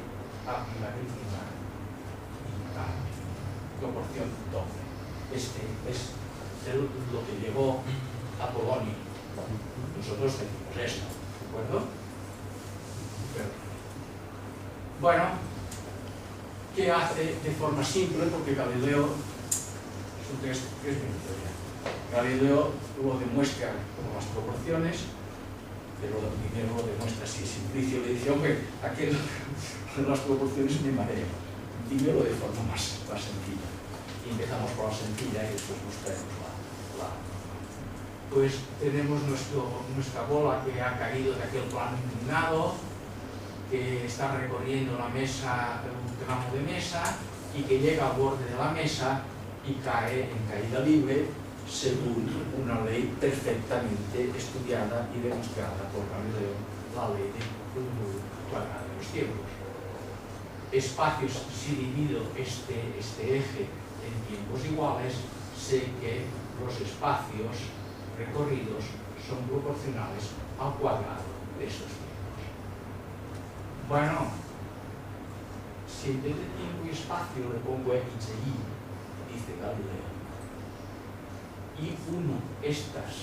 A' y A'. Proporción doble. Este es lo que llegó Apolonio. Nosotros decimos esto, ¿de acuerdo? Bueno, ¿qué hace de forma simple? Porque Galileo, son tres minutos ya. Galileo lo demuestra con las proporciones, pero primero lo demuestra así simplicio. Le dice, hombre, aquel de las proporciones me mareo. Dímelo de forma más sencilla. Y empezamos por la sencilla y después nos traemos la. Pues tenemos nuestra bola que ha caído de aquel plano inclinado, que está recorriendo la mesa, un tramo de mesa, y que llega al borde de la mesa y cae en caída libre según una ley perfectamente estudiada y demostrada por Galileo, la ley del cuadrado de los tiempos. Espacios, si divido este eje en tiempos iguales, sé que los espacios recorridos son proporcionales al cuadrado de esos tiempos. Bueno, si en vez de tiempo y espacio le pongo x e y, dice Galileo, y uno estas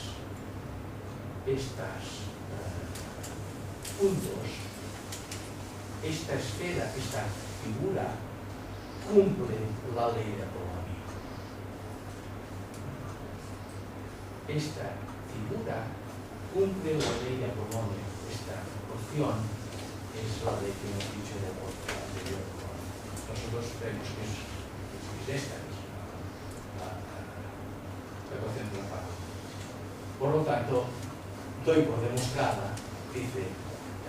puntos, esta esfera, esta figura, cumple la ley de Apolonio. Esta figura cumple la ley de Apolonio. Esta proporción es la ley que hemos dicho de anterior. Nosotros vemos que es esta, la ecuación de la paz. Por lo tanto, doy por demostrada, dice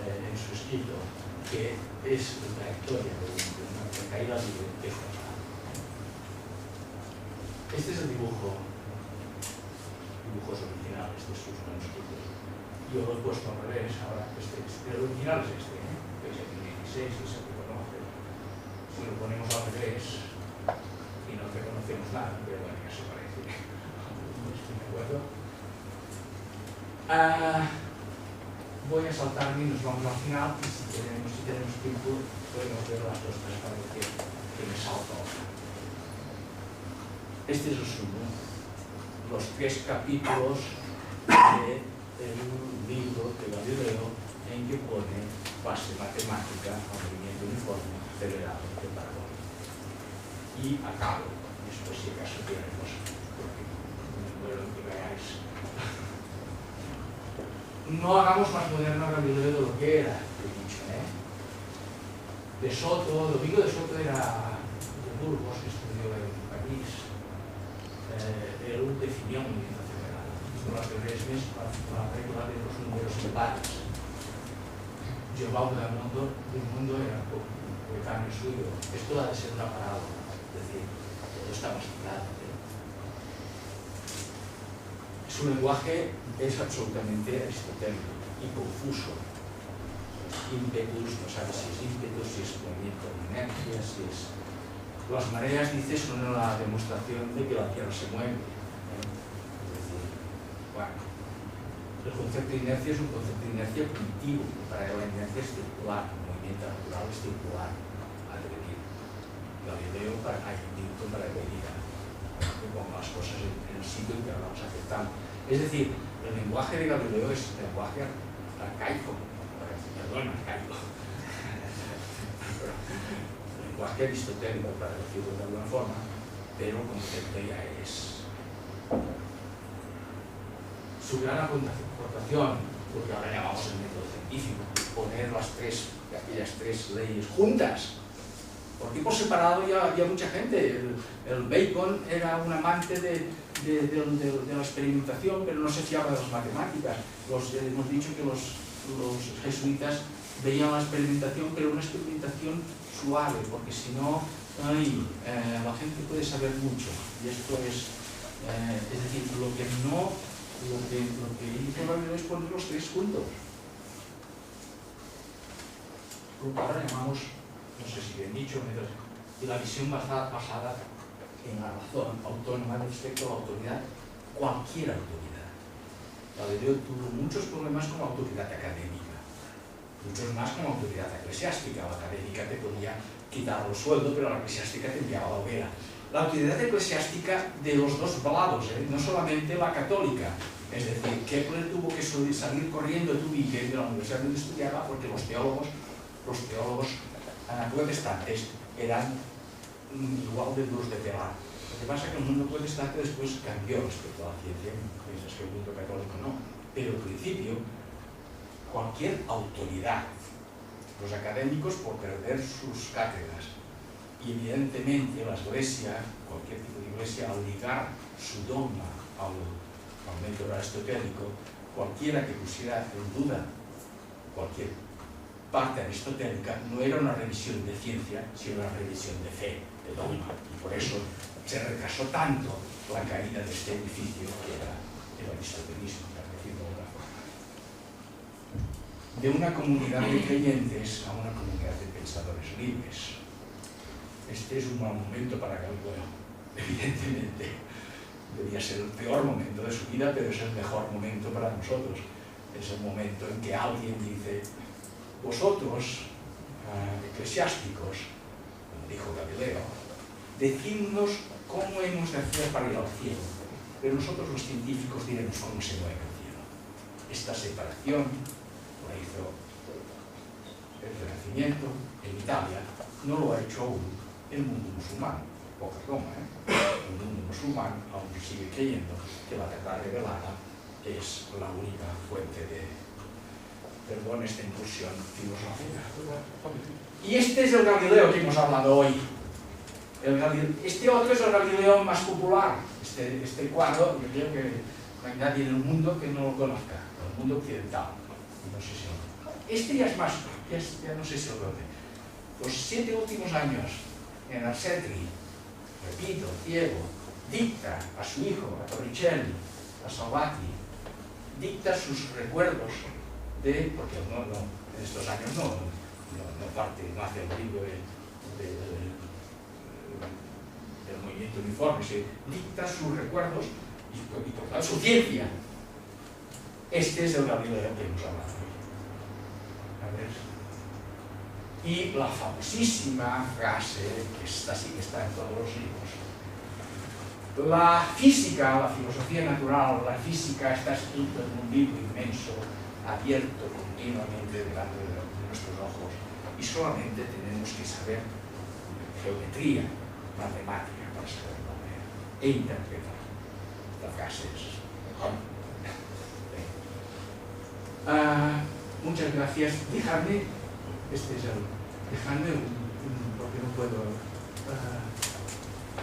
en su escrito, que es la trayectoria de una caída libre de esta. Este es el dibujos originales de sus manuscritos. Yo lo he puesto al revés ahora. El original es este, que es el 16, que se reconoce. Si lo ponemos al revés y no reconocemos nada, pero bueno, ya se parece. ¿De acuerdo? Voy a saltarme y nos vamos al final, y si tenemos tiempo podemos ver las dos tres para que me salto ahora. Este es el sumo, los 3 capítulos del libro de Galileo en que pone base matemática a movimiento uniforme acelerado de parabólico. Y acabo, después si acaso tenemos, porque no lo que veáis. no hagamos más moderno a Galileo de lo que era, he dicho, De Soto, Domingo de Soto era de Burgos, que estudió en París. Él definió una unificación general con las reglas para la regla de los números impares. Llevado del mundo era coetáneo suyo. Esto ha de ser una parábola, es decir, todo está más claro. Su lenguaje es absolutamente aristotélico y confuso. Ímpetus, no sabes si es ímpetus, si es movimiento de inercia, si es... Las mareas, dice, son la demostración de que la Tierra se mueve. Es decir, bueno, el concepto de inercia es un concepto de inercia primitivo, para la inercia es circular, el movimiento natural es circular, al venir. Galileo para Newton para venir que ponga las cosas en el sitio en que las vamos aceptando. Es decir, el lenguaje de Galileo es lenguaje arcaico, perdón, arcaico. Lenguaje aristotélico, para decirlo de alguna forma, pero el concepto ya es su gran aportación, lo que ahora llamamos el método científico, poner aquellas tres leyes juntas, porque por separado ya había mucha gente. El Bacon era un amante de la experimentación, pero no se fiaba de las matemáticas. Hemos dicho que los jesuitas veían la experimentación, pero una experimentación suave, porque si no, la gente puede saber mucho. Y esto es decir, lo que hizo Galileo es poner los tres juntos. Lo que ahora llamamos, no sé si bien dicho, y la visión basada en la razón autónoma respecto a la autoridad, cualquier autoridad. Galileo tuvo muchos problemas con la autoridad académica, muchos más con la autoridad eclesiástica. La académica te podía quitar el sueldo, pero la eclesiástica te enviaba a la hoguera. La autoridad eclesiástica de los dos lados, no solamente la católica. Es decir, Kepler tuvo que salir corriendo de Tübingen, de la universidad donde estudiaba, porque los teólogos protestantes eran igual de duros de pelar. Lo que pasa es que el mundo protestante después cambió respecto a la ciencia, piensas que el mundo católico no. Pero al principio, cualquier autoridad, los académicos por perder sus cátedras, y evidentemente la iglesia, cualquier tipo de iglesia, al ligar su dogma al método aristotélico, cualquiera que pusiera en duda cualquier parte aristotélica no era una revisión de ciencia, sino una revisión de fe, de dogma. Y por eso se retrasó tanto la caída de este edificio que era el aristotelismo, para decirlo de otra forma. De una comunidad de creyentes a una comunidad de pensadores libres. Este es un mal momento para Galileo, evidentemente. Debía ser el peor momento de su vida, pero es el mejor momento para nosotros. Es el momento en que alguien dice: vosotros, eclesiásticos, como dijo Galileo, decidnos cómo hemos de hacer para ir al cielo, pero nosotros los científicos diremos cómo se mueve el cielo. Esta separación la hizo el Renacimiento en Italia, no lo ha hecho aún el mundo musulmán, poca broma, El mundo musulmán aún sigue creyendo que la verdad revelada es la única fuente de, perdón, esta incursión filosófica. Y este es el Galileo que hemos hablado hoy. Este otro es el Galileo más popular. Este cuadro, yo creo que no hay nadie en el mundo que no lo conozca, en el mundo occidental. No sé si este ya es más, ya no sé si lo conoce. Los 7 últimos años en Arcetri, repito, ciego, dicta a su hijo, a Torricelli, a Salvati, dicta sus recuerdos de, porque en estos años no hace el libro del movimiento uniforme, se dicta sus recuerdos y por tanto su ciencia. Este es el Galileo que hemos hablado hoy. A ver. Y la famosísima frase, que esta sí que está en todos los libros: la física, la filosofía natural, la física está escrita en un libro inmenso, abierto continuamente delante de nuestros ojos, y solamente tenemos que saber geometría, matemática para saberlo leer e interpretar. La frase es mejor. Muchas gracias. Dejadme, dejadme porque no puedo.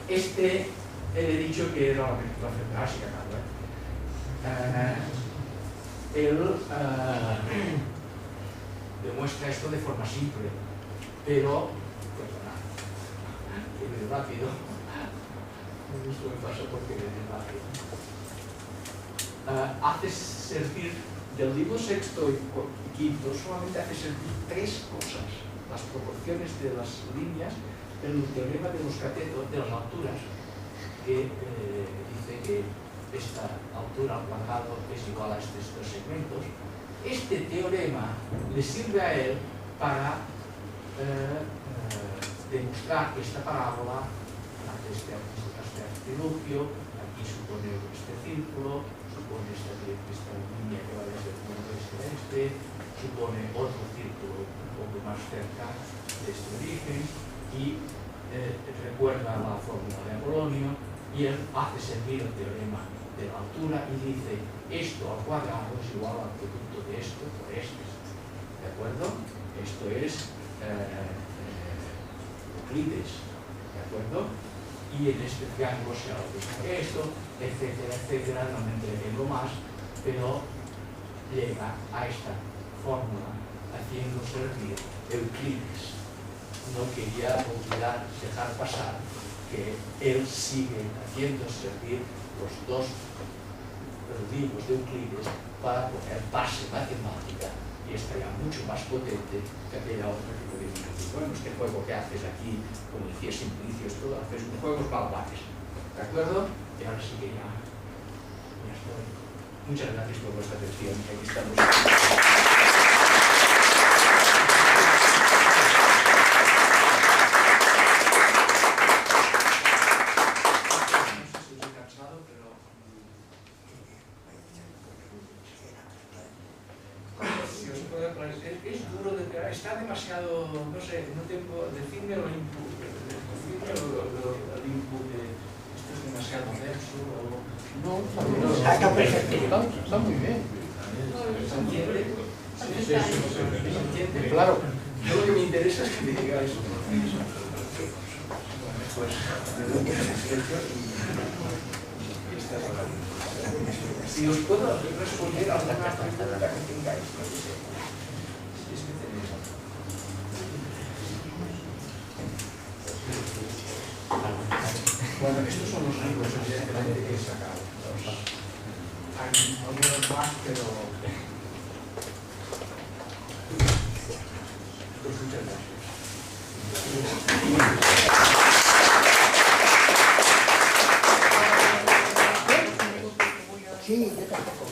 He dicho que era la enfermedad básica, él demuestra esto de forma simple, pero, perdonad, que es rápido. Esto me pasa porque es rápido. Hace servir del libro sexto y quinto, solamente hace servir tres cosas: las proporciones de las líneas, el teorema de los catetos, de las alturas, que dice que esta altura al cuadrado es igual a estos dos segmentos. Este teorema le sirve a él para demostrar que esta parábola, este artilugio, aquí supone este círculo, supone esta línea que va desde el punto este a este, supone otro círculo un poco más cerca de este origen y recuerda la fórmula de Apolonio, y él hace servir el teorema de la altura y dice: esto al cuadrado es igual al producto de esto por este. ¿De acuerdo? Esto es Euclides. ¿De acuerdo? Y en este triángulo se ha que esto, etcétera, etcétera. No me entregué lo más, pero llega a esta fórmula haciendo servir Euclides. No quería dejar pasar que él sigue haciendo servir los dos libros de Euclides para poner base matemática, y esta ya mucho más potente que aquella otra que podemos decir: bueno, este juego que haces aquí, como decía Simplicio, esto haces un juego barbares. ¿De acuerdo? Y ahora sí que ya estoy. Muchas gracias por vuestra atención. Aquí estamos. Es duro, está demasiado, no sé, no tengo, decidme el input, el input de esto es demasiado denso o no. Está perfecto. Está muy bien. ¿Se entiende? Sí, ¿Se entiende? Claro. Yo lo que me interesa es que me digáis. Pues, si os puedo responder a alguna pregunta que tengáis. Bueno, estos son los libros evidentemente que he sacado. Hay algunos más, pero... Muchas gracias. Sí, yo tampoco.